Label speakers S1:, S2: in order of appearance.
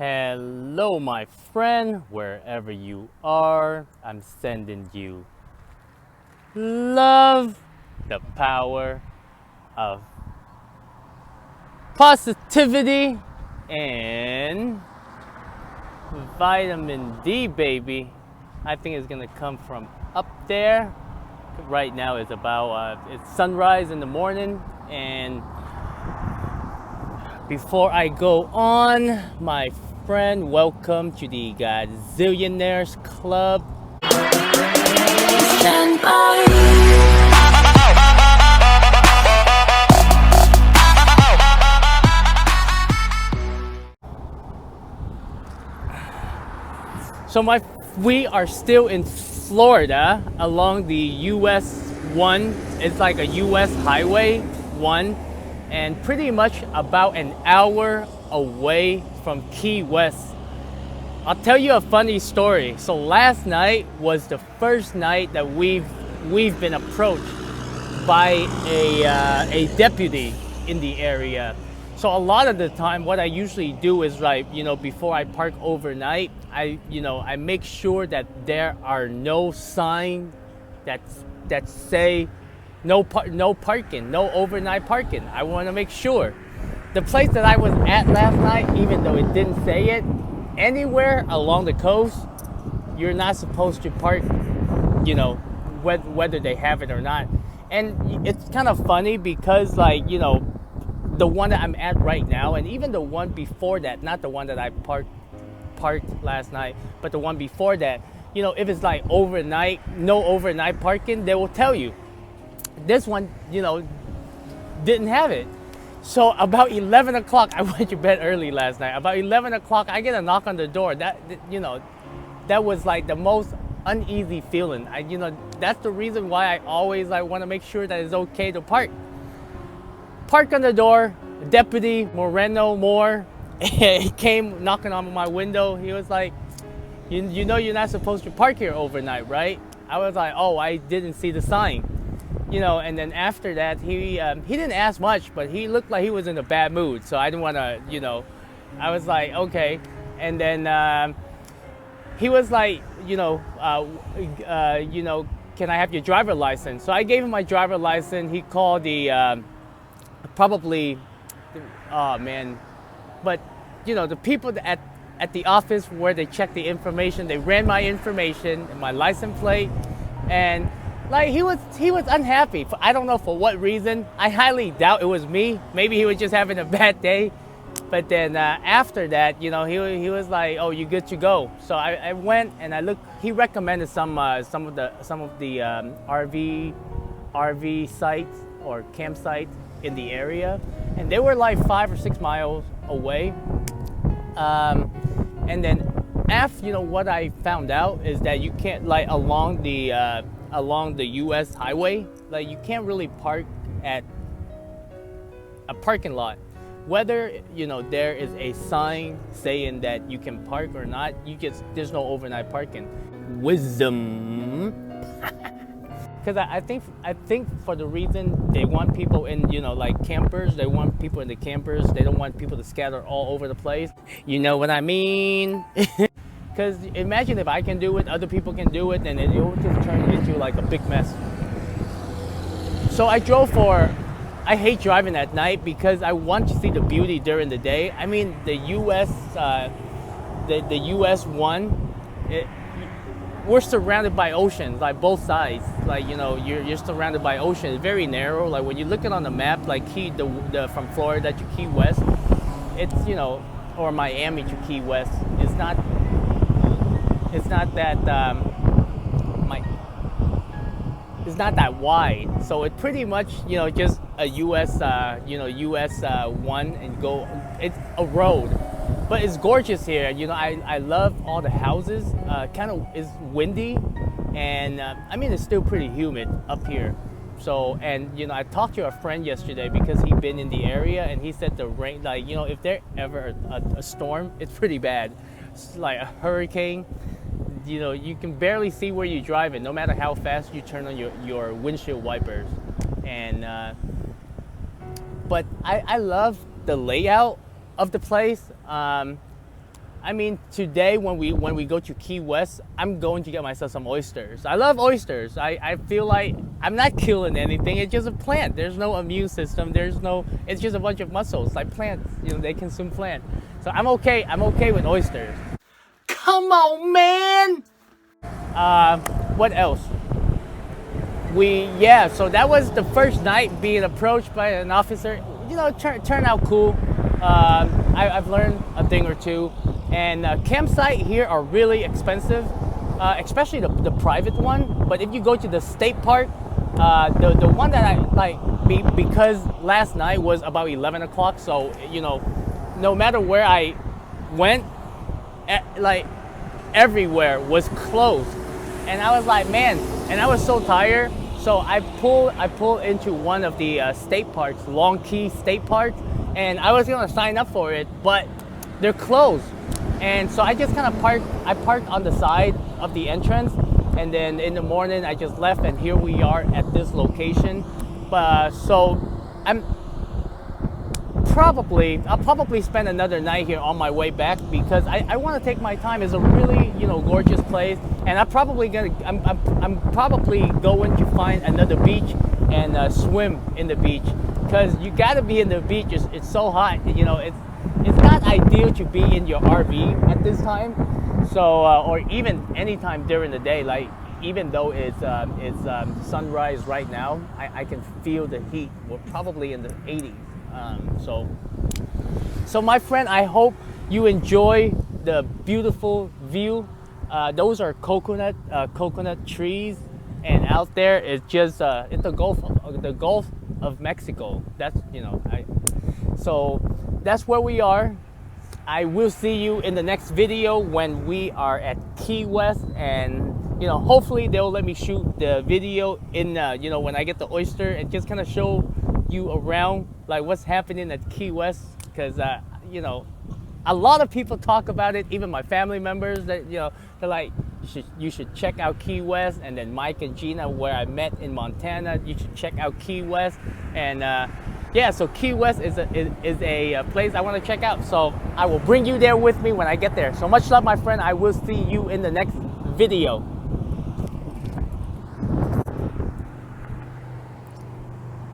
S1: Hello, my friend, wherever you are, I'm sending you love, the power of positivity, and vitamin D, baby. I think it's gonna come from up there. Right now it's it's sunrise in the morning, and before I go on, my friend, welcome to the Gazillionaires Club. Stand by. So we are still in Florida along the US 1. It's like a US Highway 1, and pretty much about an hour away from Key West. I'll tell you a funny story. So last night was the first night that we've been approached by a deputy in the area. So a lot of the time, what I usually do is, like, before I park overnight, I make sure that there are no signs that say no parking, no overnight parking. I want to make sure. The place that I was at last night, even though it didn't say it, anywhere along the coast, you're not supposed to park, whether they have it or not. And it's kind of funny because, the one that I'm at right now, and even the one before that, not the one that I parked last night, but the one before that, if it's like overnight, no overnight parking, they will tell you. This one, didn't have it. So about 11 o'clock, I went to bed early last night. About 11 o'clock, I get a knock on the door. That was like the most uneasy feeling. That's the reason why I always want to make sure that it's okay to park. Park on the door. Deputy Moreno Moore, he came knocking on my window. He was like, you know you're not supposed to park here overnight, right? I was like, oh, I didn't see the sign. And then after that, he didn't ask much, but he looked like he was in a bad mood. So I didn't want to, I was like, okay. And then he was like, can I have your driver license? So I gave him my driver license. He called the, oh man, but the people at the office where they checked the information, they ran my information and my license plate, and he was unhappy. I don't know for what reason. I highly doubt it was me. Maybe he was just having a bad day. But then after that, he was like, "Oh, you good to go?" So I went and I looked. He recommended some of the RV sites or campsites in the area, and they were like 5 or 6 miles away. And then after, what I found out is that you can't, along the US highway, you can't really park at a parking lot. Whether there is a sign saying that you can park or not, there's no overnight parking. Wisdom. Because I think for the reason they want people in, campers, they want people in the campers. They don't want people to scatter all over the place. You know what I mean? Because imagine if I can do it, other people can do it, and it will just turn into like a big mess. So I hate driving at night because I want to see the beauty during the day. I mean, the US, the US 1, we're surrounded by oceans, both sides. You're surrounded by ocean. It's very narrow. When you look at on the map, from Florida to Key West, it's or Miami to Key West. It's not that wide. So it pretty much just a US US 1 and go. It's a road. But it's gorgeous here. I love all the houses. Kind of is windy, and it's still pretty humid up here. So, and I talked to a friend yesterday because he'd been in the area, and he said the rain, if there's ever a storm, it's pretty bad. It's like a hurricane. You can barely see where you're driving, no matter how fast you turn on your windshield wipers. And but I love the layout of the place. I mean, today when we go to Key West, I'm going to get myself some oysters. I love oysters. I feel like I'm not killing anything. It's just a plant. There's no immune system. It's just a bunch of mussels, like plants. You know, they consume plant. So I'm okay. I'm okay with oysters. Come on, man. What else? So that was the first night being approached by an officer. You know, turned out cool. I've learned a thing or two. And campsite here are really expensive, especially the private one. But if you go to the state park, the one that I like, because last night was about 11 o'clock. So, you know, no matter where I went, like everywhere was closed. And I was like, man, and I was so tired. So I pulled into one of the state parks, Long Key State Park, and I was gonna sign up for it, but they're closed. And so I just kind of parked on the side of the entrance, and then in the morning I just left, and here we are at this location. So I'll probably spend another night here on my way back, because I want to take my time. It's a really, you know, gorgeous place, and I'm probably going to find another beach and swim in the beach, because you got to be in the beach. It's so hot, you know. It's not ideal to be in your RV at this time, so or even any time during the day. Like, even though it's sunrise right now, I can feel the heat. We're probably in the 80s. So my friend, I hope you enjoy the beautiful view. Those are coconut trees, and out there it's just it's the Gulf of Mexico. That's, you know, so that's where we are. I will see you in the next video when we are at Key West, and you know, hopefully they'll let me shoot the video in you know, when I get the oyster, and just kind of show you around like what's happening at Key West, because you know, a lot of people talk about it, even my family members, that, you know, they're like, you should check out Key West. And then Mike and Gina, where I met in Montana, you should check out Key West. And yeah, so Key West is a place I want to check out. So I will bring you there with me when I get there. So much love, my friend. I will see you in the next video.